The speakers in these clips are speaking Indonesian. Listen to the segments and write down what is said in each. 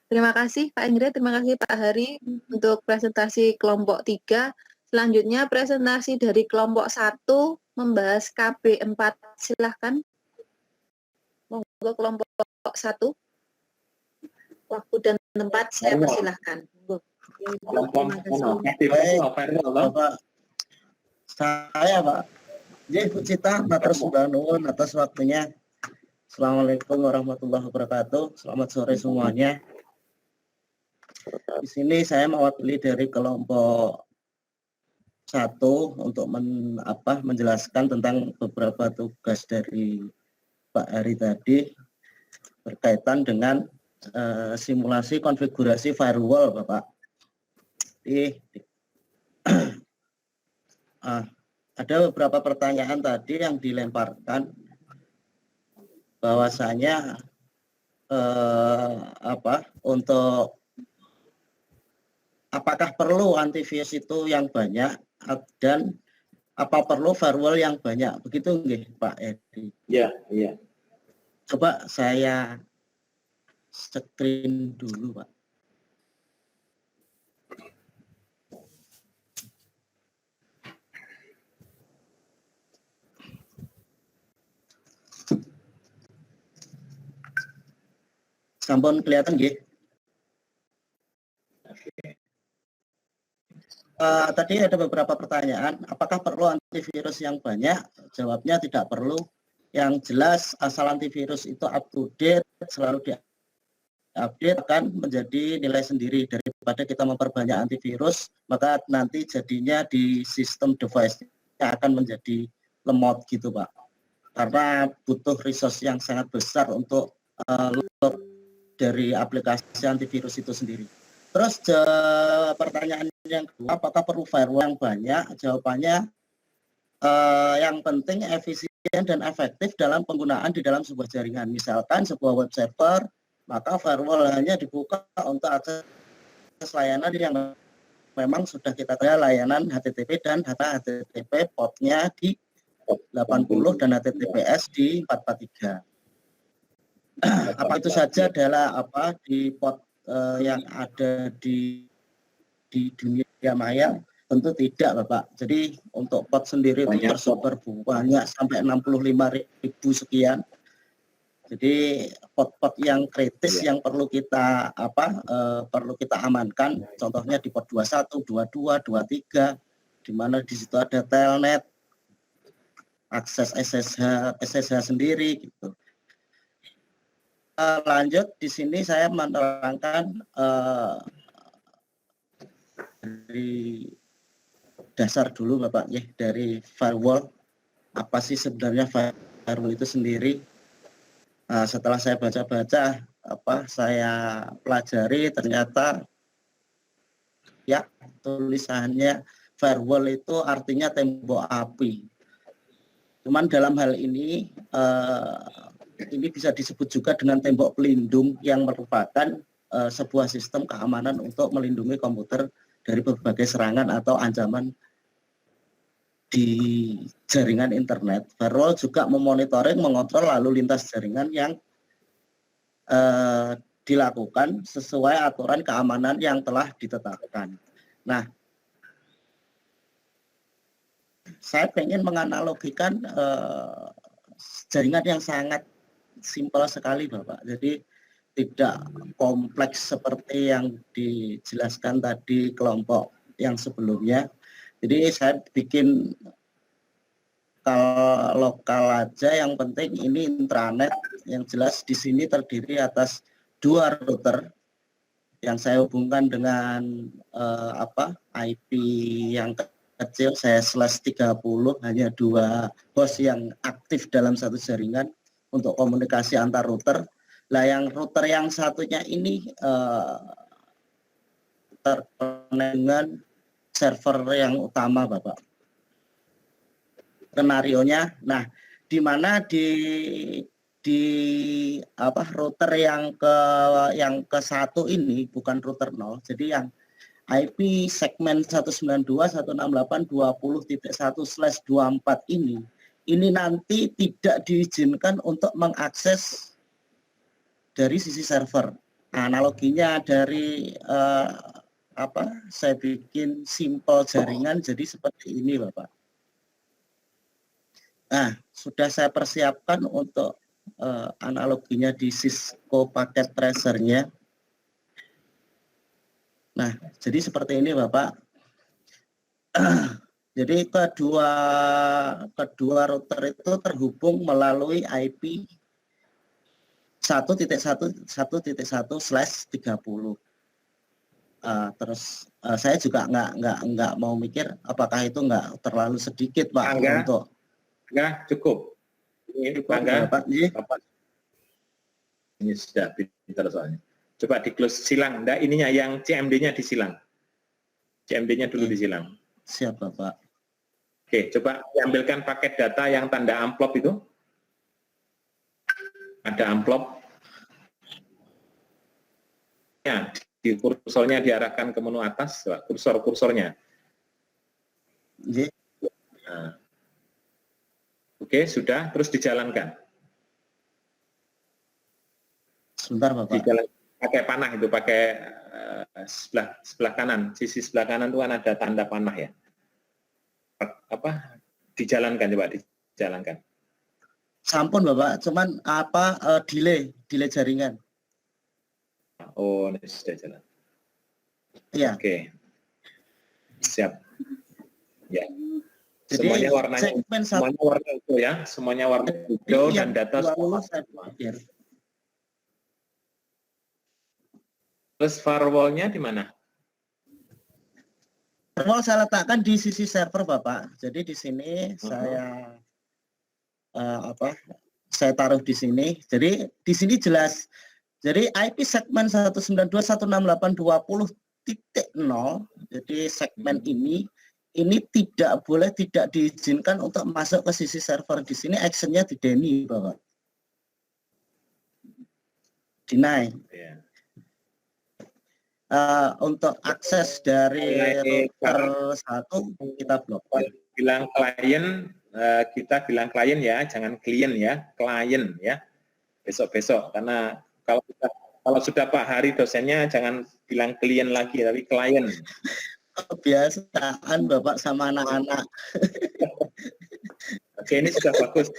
Terima kasih Pak Ingrid, terima kasih Pak Hari untuk presentasi kelompok 3. Selanjutnya presentasi dari kelompok 1 membahas KB4. Silahkan. Monggo kelompok 1. Waktu dan tempat saya persilahkan. Bapak, saya Pak. Jadi Bu Cita, matur nuwun atas waktunya. Assalamualaikum warahmatullahi wabarakatuh. Selamat sore semuanya. Di sini saya mewakili dari kelompok 1 untuk menjelaskan tentang beberapa tugas dari Pak Hari tadi berkaitan dengan simulasi konfigurasi firewall, Bapak. Ada beberapa pertanyaan tadi yang dilemparkan bahwasanya untuk apakah perlu antivirus itu yang banyak dan apa perlu firewall yang banyak, begitu nggih Pak Edi? Iya, iya. Coba saya screen dulu Pak. Sampun kelihatan nggih? Tadi ada beberapa pertanyaan, apakah perlu antivirus yang banyak? Jawabnya tidak perlu. Yang jelas asal antivirus itu up to date, selalu diupdate, akan menjadi nilai sendiri. Daripada kita memperbanyak antivirus, maka nanti jadinya di sistem device akan menjadi lemot gitu Pak. Karena butuh resource yang sangat besar untuk load dari aplikasi antivirus itu sendiri. Terus pertanyaan yang kedua, apakah perlu firewall yang banyak? Jawabannya yang penting efisien dan efektif dalam penggunaan di dalam sebuah jaringan. Misalkan sebuah web server, maka firewall hanya dibuka untuk akses layanan yang memang sudah kita tahu, layanan HTTP dan data HTTP portnya di 80 dan HTTPS di 443. Apa itu saja adalah di port yang ada di dunia maya? Tentu tidak Bapak. Jadi untuk port sendiri itu tersebar banyak sampai 65.000 sekian. Jadi port-port yang kritis yang perlu kita amankan, contohnya di port 21, 22, 23, di mana di situ ada telnet, akses SSH sendiri gitu. Lanjut di sini saya menerangkan dari dasar dulu Bapak ya, dari firewall. Apa sih sebenarnya firewall itu sendiri? Setelah saya baca-baca, saya pelajari, ternyata ya tulisannya firewall itu artinya tembok api. Cuman dalam hal ini bisa disebut juga dengan tembok pelindung yang merupakan sebuah sistem keamanan untuk melindungi komputer dari berbagai serangan atau ancaman di jaringan internet. Firewall juga memonitoring, mengontrol lalu lintas jaringan yang dilakukan sesuai aturan keamanan yang telah ditetapkan. Nah, saya ingin menganalogikan jaringan yang sangat simpel sekali Bapak. Jadi tidak kompleks seperti yang dijelaskan tadi kelompok yang sebelumnya. Jadi saya bikin lokal aja, yang penting ini intranet. Yang jelas di sini terdiri atas 2 router yang saya hubungkan dengan IP yang kecil, saya /30, hanya 2 host yang aktif dalam satu jaringan untuk komunikasi antar router. Lah yang router yang satunya ini terkonek dengan server yang utama Bapak. Skenarionya, nah di mana di router yang ke 1 ini bukan router 0, jadi yang IP segmen 192.168.20.1/24 ini nanti tidak diizinkan untuk mengakses dari sisi server. Analoginya dari saya bikin simple jaringan jadi seperti ini, Bapak. Nah, sudah saya persiapkan untuk analoginya di Cisco paket tracernya. Nah, jadi seperti ini, Bapak. Jadi kedua router itu terhubung melalui IP 1.1.1/30. Terus saya juga nggak mau mikir apakah itu nggak terlalu sedikit, Pak, untuk cukup. Ini Pak, ini sudah pintar soalnya. Coba di close silang, enggak ininya yang CMD-nya disilang. CMD-nya dulu disilang. Siap, Bapak. Oke, coba diambilkan paket data yang tanda amplop itu. Ada amplop. Ya, di kursornya diarahkan ke menu atas, kursornya. Nah. Oke, sudah, terus dijalankan. Sebentar, Bapak. Dijalankan pakai panah itu, pakai sebelah kanan, sisi sebelah kanan itu kan ada tanda panah ya. Dijalankan, coba dijalankan. Sampun, Bapak, cuman delay jaringan. Oh, ini sudah jalan. Iya. Oke. Siap. Ya. Jadi semuanya warna hijau ya, semuanya warna hijau dan data semua. Terus firewall-nya di mana? Firewall saya letakkan di sisi server, Bapak. Jadi di sini saya taruh di sini. Jadi di sini jelas. Jadi IP segmen 192.168.20.0. Jadi segmen ini tidak boleh tidak diizinkan untuk masuk ke sisi server. Di sini actionnya di deny, Bapak. Deny. Yeah. Untuk akses dari router 1 kita blok. Kita bilang klien ya, jangan klien ya, klien ya. Besok-besok karena kalau sudah Pak Hari dosennya jangan bilang klien lagi tapi klien. Kebiasaan Bapak sama anak-anak. Oke, ini sudah bagus.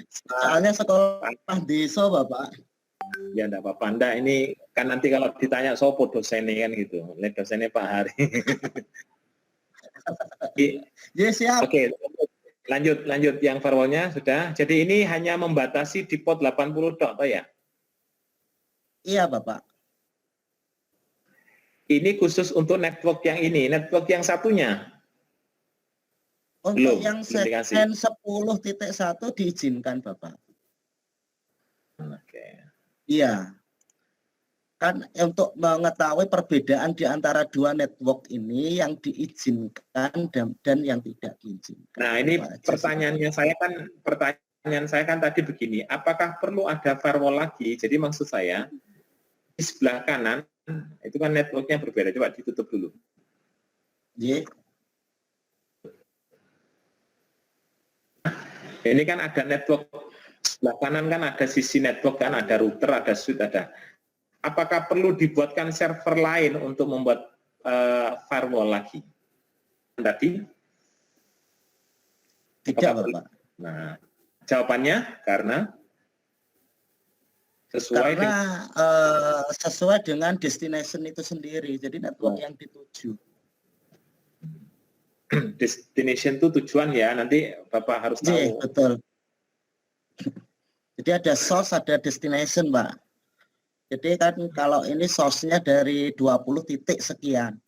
Soalnya sekolah desa, Bapak. Ya enggak apa-apa. Anda ini kan nanti kalau ditanya sopo dosennya kan gitu. Lihat dosennya Pak Hari. Ya, siap. Oke, lanjut yang firewall-nya sudah. Jadi ini hanya membatasi di port 80 dok, ya? Iya, Bapak. Ini khusus untuk network yang ini, network yang satunya. Untuk yang segmen 10.1 diizinkan, Bapak. Oke. Iya. Kan untuk mengetahui perbedaan di antara dua network ini yang diizinkan dan yang tidak diizinkan. Nah, ini pertanyaannya saya kan tadi begini, apakah perlu ada firewall lagi? Jadi maksud saya di sebelah kanan itu kan networknya berbeda. Coba ditutup dulu. Yeah. Ini kan ada network sebelah kanan kan ada sisi network kan ada router, ada switch, ada. Apakah perlu dibuatkan server lain untuk membuat firewall lagi? Tadi? Tidak, Bapak. Nah, jawabannya karena sesuai dengan destination itu sendiri. Jadi network yang dituju. Destination itu tujuan ya. Nanti Bapak harus tahu. Iya, betul. Jadi ada source, ada destination, Pak. Jadi kan kalau ini source-nya dari 20 titik sekian.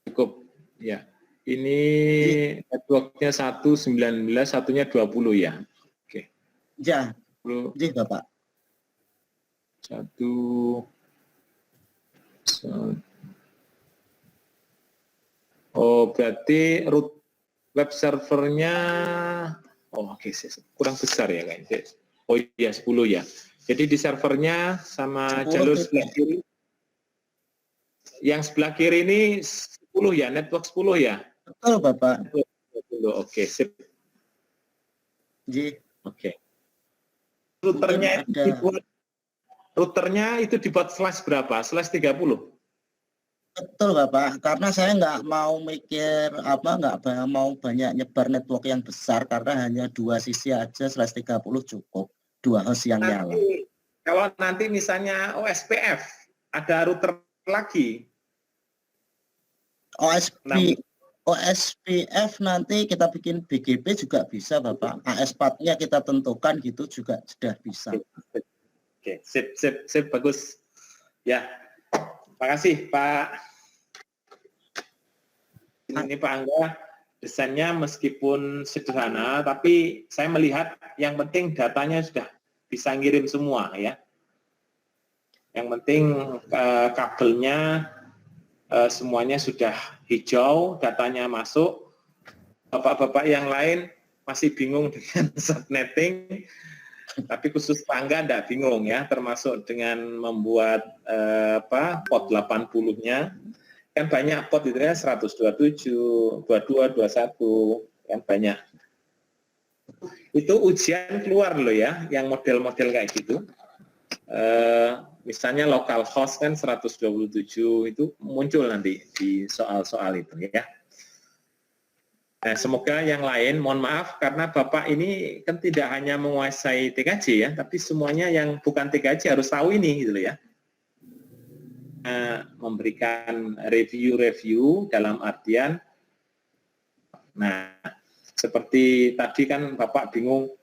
Cukup, ya. Ini networknya 119, satunya 20 ya. Oke. Ya, iya Bapak. Berarti root web servernya, oke, kurang besar ya kayaknya. Oh iya 10 ya. Jadi di servernya sama jalur sebelah kiri. Yang sebelah kiri ini 10 ya, network 10 ya. Betul Bapak. 20, oke, sip. Ji, Oke. Routernya itu ada. dibuat, slash berapa? Slash 30? Betul Bapak, karena saya nggak mau mikir nggak mau banyak nyebar network yang besar karena hanya 2 sisi aja /30 cukup, 2 host yang nyala. Kalau nanti misalnya OSPF ada router lagi. OSPF nanti kita bikin BGP juga bisa Bapak, AS4-nya kita tentukan gitu juga sudah bisa. Oke, sip, bagus. Ya, makasih Pak. Ini Pak Angga, desainnya meskipun sederhana, tapi saya melihat yang penting datanya sudah bisa ngirim semua ya. Yang penting kabelnya semuanya sudah hijau, datanya masuk. Bapak-bapak yang lain masih bingung dengan subnetting, tapi khusus Pak Angga enggak bingung ya, termasuk dengan membuat port 80-nya. Kan banyak port itu ya, 127, 22, 21, kan banyak. Itu ujian keluar loh ya, yang model-model kayak gitu. Misalnya localhost kan 127 itu muncul nanti di soal-soal itu ya. Nah, semoga yang lain, mohon maaf karena Bapak ini kan tidak hanya menguasai TKJ ya, tapi semuanya yang bukan TKJ harus tahu ini gitu loh ya. Memberikan review dalam artian, nah seperti tadi kan Bapak bingung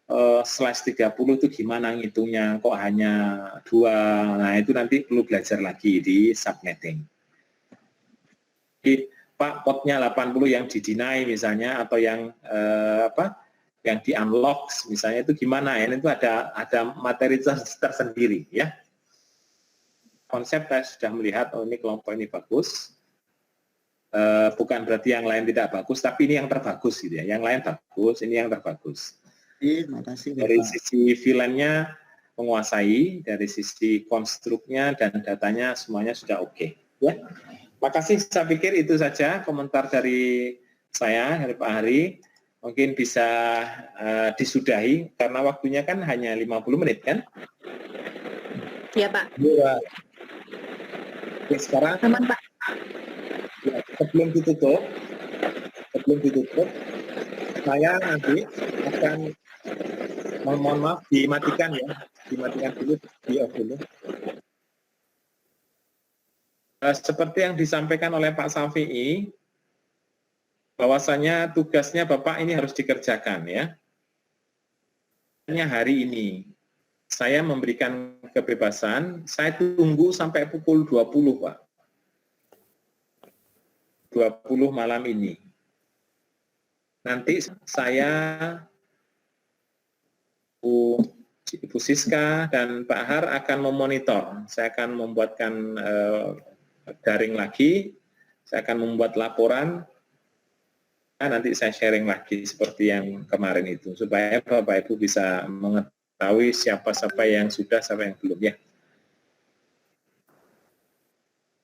/30 itu gimana ngitungnya, kok hanya 2, nah itu nanti perlu belajar lagi di subnetting. Jadi, Pak, potnya 80 yang di-deny misalnya, atau yang yang di-unlock misalnya itu gimana ya, itu ada materi tersendiri ya. Konsep saya sudah melihat, oh ini kelompok ini bagus, bukan berarti yang lain tidak bagus, tapi ini yang terbagus gitu ya, yang lain bagus, ini yang terbagus. Terima kasih Bapak. Dari sisi VLAN-nya menguasai, dari sisi konstruknya dan datanya semuanya sudah oke. Ya, makasih, saya pikir itu saja komentar dari saya, dari Pak Hari. Mungkin bisa disudahi, karena waktunya kan hanya 50 menit kan? Iya Pak. Ya. Oke, sekarang Aman Pak. Ya, sebelum ditutup, saya nanti akan, mohon maaf, dimatikan ya, dimatikan dulu, di off dulu. Seperti yang disampaikan oleh Pak Safi'i, bahwasanya tugasnya Bapak ini harus dikerjakan ya. Hanya hari ini, saya memberikan kebebasan, saya tunggu sampai pukul 20 Pak. 20 malam ini. Nanti saya, Ibu Siska dan Pak Har akan memonitor. Saya akan membuatkan daring lagi, saya akan membuat laporan, nanti saya sharing lagi seperti yang kemarin itu, supaya Bapak Ibu bisa mengetahui siapa-siapa yang sudah, siapa yang belum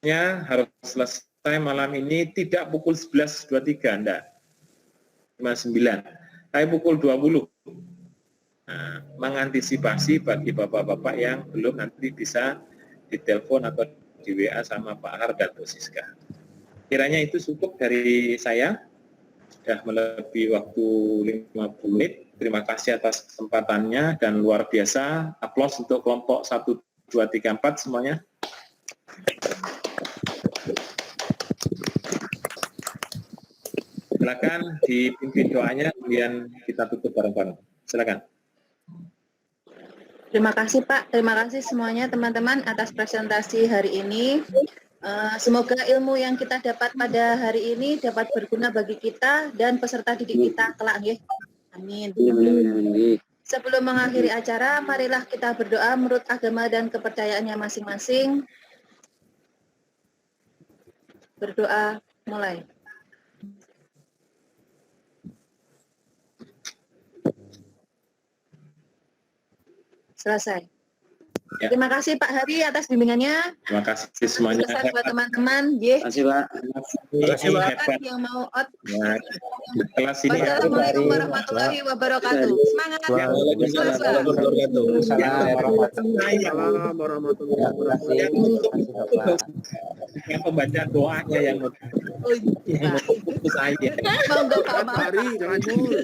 ya. Harus selesai malam ini, tidak pukul 11.23, enggak. 59, tapi pukul 20. Nah, mengantisipasi bagi bapak-bapak yang belum nanti bisa ditelepon atau di WA sama Pak Har dan Bu Siska. Kiranya itu cukup dari saya, sudah melebihi waktu 50 menit. Terima kasih atas kesempatannya dan luar biasa. Aplaus untuk kelompok 1, 2, 3, 4 semuanya. Silakan dipimpin doanya, kemudian kita tutup bareng-bareng. Silakan. Terima kasih Pak, terima kasih semuanya teman-teman atas presentasi hari ini. Semoga ilmu yang kita dapat pada hari ini dapat berguna bagi kita dan peserta didik kita kelak ya. Amin. Sebelum mengakhiri acara, marilah kita berdoa menurut agama dan kepercayaannya masing-masing. Berdoa mulai. Selesai. Ya. Terima kasih Pak Hari atas bimbingannya. Terima kasih semuanya. Pesan buat teman-teman. Ye. Terima kasih, Pak. Terima kasih, Pak. Hebat. Yang mau out. Ya, kelas ini Wassalamualaikum warahmatullahi wabarakatuh. Semangat. Waalaikumsalam warahmatullahi Waalaikumsalam warahmatullahi wabarakatuh. yang pembaca doanya yang Oh, iya. menutup saya, Mau nggak Pak? Mau. Hari, jangan dulu.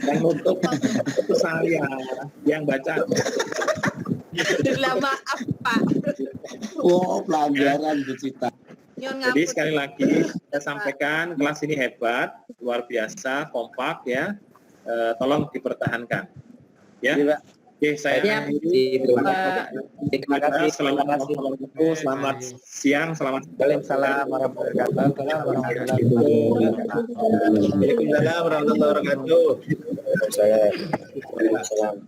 yang nutup itu saya, yang baca. Maaf Pak. Oh, pelanggaran Bu Cita. Nyon Jadi ngapun. sekali lagi saya sampaikan kelas ini hebat, luar biasa, kompak ya. Tolong dipertahankan. Ya. Iya, Pak. Oke, saya akhiri. Terima kasih. Selamat selamat siang, selamat Waalaikumsalam warahmatullahi wabarakatuh. Waalaikumsalam warahmatullahi wabarakatuh. Waalaikumsalam.